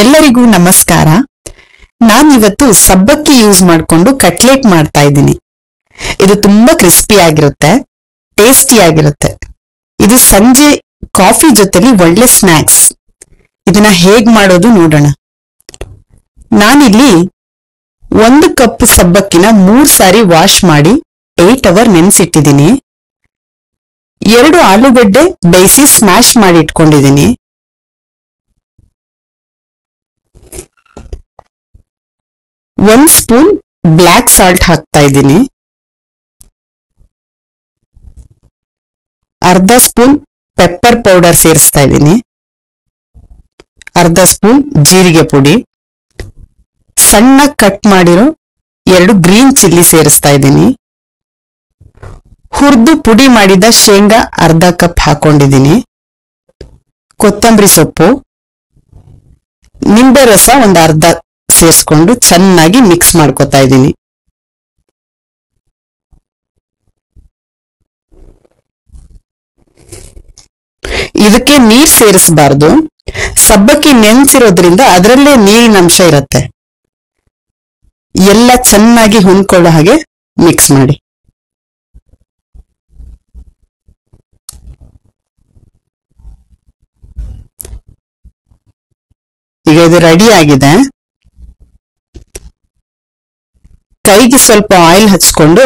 ಎಲ್ಲರಿಗೂ ನಮಸ್ಕಾರ. ನಾನಿವತ್ತು ಸಬ್ಬಕ್ಕಿ ಯೂಸ್ ಮಾಡಿಕೊಂಡು ಕಟ್ಲೆಟ್ ಮಾಡ್ತಾ ಇದ್ದೀನಿ. ಇದು ತುಂಬಾ ಕ್ರಿಸ್ಪಿ ಆಗಿರುತ್ತೆ, ಟೇಸ್ಟಿ ಆಗಿರುತ್ತೆ. ಇದು ಸಂಜೆ ಕಾಫಿ ಜೊತೆಲಿ ಒಳ್ಳೆ ಸ್ನಾಕ್ಸ್. ಇದನ್ನ ಹೇಗ್ ಮಾಡೋದು ನೋಡೋಣ. ನಾನಿಲ್ಲಿ 1 ಕಪ್ ಸಬ್ಬಕ್ಕಿನ 3 ಸಾರಿ ವಾಶ್ ಮಾಡಿ 8 ಅವರ್ ನೆನೆಸಿಟ್ಟಿದ್ದೀನಿ. 2 ಆಲೂಗಡ್ಡೆ ಬೇಯಿಸಿ ಸ್ಮ್ಯಾಶ್ ಮಾಡಿ ಇಟ್ಕೊಂಡಿದ್ದೀನಿ. 1 ಸ್ಪೂನ್ ಬ್ಲ್ಯಾಕ್ ಸಾಲ್ಟ್ ಹಾಕ್ತಾ ಇದ್ದೀನಿ. ಅರ್ಧ ಸ್ಪೂನ್ ಪೆಪ್ಪರ್ ಪೌಡರ್ ಸೇರಿಸ್ತಾ ಇದ್ದೀನಿ. ಅರ್ಧ ಸ್ಪೂನ್ ಜೀರಿಗೆ ಪುಡಿ, ಸಣ್ಣ ಕಟ್ ಮಾಡಿರೋ 2 ಗ್ರೀನ್ ಚಿಲ್ಲಿ ಸೇರಿಸ್ತಾ ಇದ್ದೀನಿ. ಹುರಿದು ಪುಡಿ ಮಾಡಿದ ಶೇಂಗಾ ಅರ್ಧ ಕಪ್ ಹಾಕೊಂಡಿದ್ದೀನಿ. ಕೊತ್ತಂಬರಿ ಸೊಪ್ಪು, ನಿಂಬೆ ರಸ ಒಂದು ಅರ್ಧ ಸೇರಿಸ್ಕೊಂಡು ಚೆನ್ನಾಗಿ ಮಿಕ್ಸ್ ಮಾಡ್ಕೊತಾ ಇದ್ದೀನಿ. ಇದಕ್ಕೆ ನೀರ್ ಸೇರಿಸಬಾರ್ದು. ಸಬ್ಬಕ್ಕಿ ನೆನೆಸಿರೋದ್ರಿಂದ ಅದರಲ್ಲೇ ನೀರಿನ ಅಂಶ ಇರುತ್ತೆ. ಎಲ್ಲ ಚೆನ್ನಾಗಿ ಹೊಂದ್ಕೊಳ್ಳೋ ಹಾಗೆ ಮಿಕ್ಸ್ ಮಾಡಿ. ಈಗ ಇದು ರೆಡಿ ಆಗಿದೆ. ಕೈಗೆ ಸ್ವಲ್ಪ ಆಯಿಲ್ ಹಚ್ಕೊಂಡು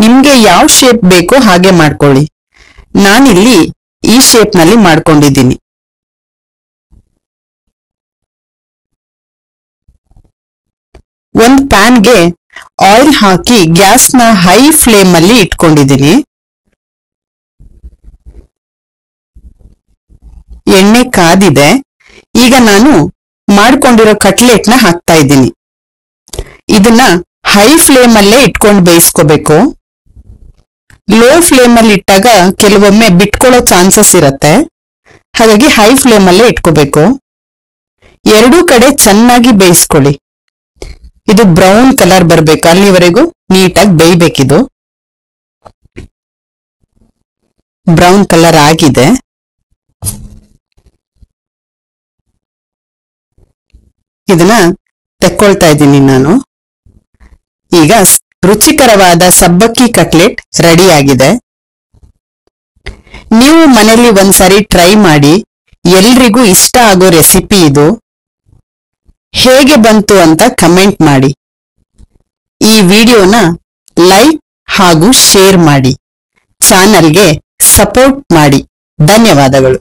ನಿಮ್ಗೆ ಯಾವ ಶೇಪ್ ಬೇಕೋ ಹಾಗೆ ಮಾಡ್ಕೊಳ್ಳಿ. ನಾನಿಲ್ಲಿ ಈ ಶೇಪ್ ನಲ್ಲಿ ಮಾಡ್ಕೊಂಡಿದ್ದೀನಿ. ಒಂದು ಪ್ಯಾನ್ಗೆ ಆಯಿಲ್ ಹಾಕಿ ಗ್ಯಾಸ್ನ ಹೈ ಫ್ಲೇಮ್ ಅಲ್ಲಿ ಇಟ್ಕೊಂಡಿದ್ದೀನಿ. ಎಣ್ಣೆ ಕಾದಿದೆ. ಈಗ ನಾನು ಮಾಡ್ಕೊಂಡಿರೋ ಕಟ್ಲೆಟ್ನ ಹಾಕ್ತಾ ಇದ್ದೀನಿ. ಇದನ್ನ ಹೈ ಫ್ಲೇಮ್ ಅಲ್ಲೇ ಇಟ್ಕೊಂಡು ಬೇಯಿಸ್ಕೋಬೇಕು. ಲೋ ಫ್ಲೇಮ್ ಅಲ್ಲಿ ಇಟ್ಟಾಗ ಕೆಲವೊಮ್ಮೆ ಬಿಟ್ಕೊಳ್ಳೋ ಚಾನ್ಸಸ್ ಇರತ್ತೆ. ಹಾಗಾಗಿ ಹೈ ಫ್ಲೇಮ್ ಅಲ್ಲೇ ಇಟ್ಕೋಬೇಕು. 2 ಕಡೆ ಚೆನ್ನಾಗಿ ಬೇಯಿಸ್ಕೊಳ್ಳಿ. ಇದು ಬ್ರೌನ್ ಕಲರ್ ಬರ್ಬೇಕು, ಅಲ್ಲಿವರೆಗೂ ನೀಟಾಗಿ ಬೇಯಬೇಕಿದು. ಬ್ರೌನ್ ಕಲರ್ ಆಗಿದೆ. ಇದನ್ನ ತೆಕ್ಕೊಳ್ತಾ ಇದ್ದೀನಿ ನಾನು. ಈಗ ರುಚಿಕರವಾದ ಸಬ್ಬಕ್ಕಿ ಕಟ್ಲೆಟ್ ರೆಡಿ ಆಗಿದೆ. ನೀವು ಮನೆಯಲ್ಲಿ ಒಂದ್ಸರಿ ಟ್ರೈ ಮಾಡಿ. ಎಲ್ರಿಗೂ ಇಷ್ಟ ಆಗೋ ರೆಸಿಪಿ ಇದು. ಹೇಗೆ ಬಂತು ಅಂತ ಕಮೆಂಟ್ ಮಾಡಿ. ಈ ವಿಡಿಯೋನ ಲೈಕ್ ಹಾಗೂ ಶೇರ್ ಮಾಡಿ. ಚಾನಲ್ಗೆ ಸಪೋರ್ಟ್ ಮಾಡಿ. ಧನ್ಯವಾದಗಳು.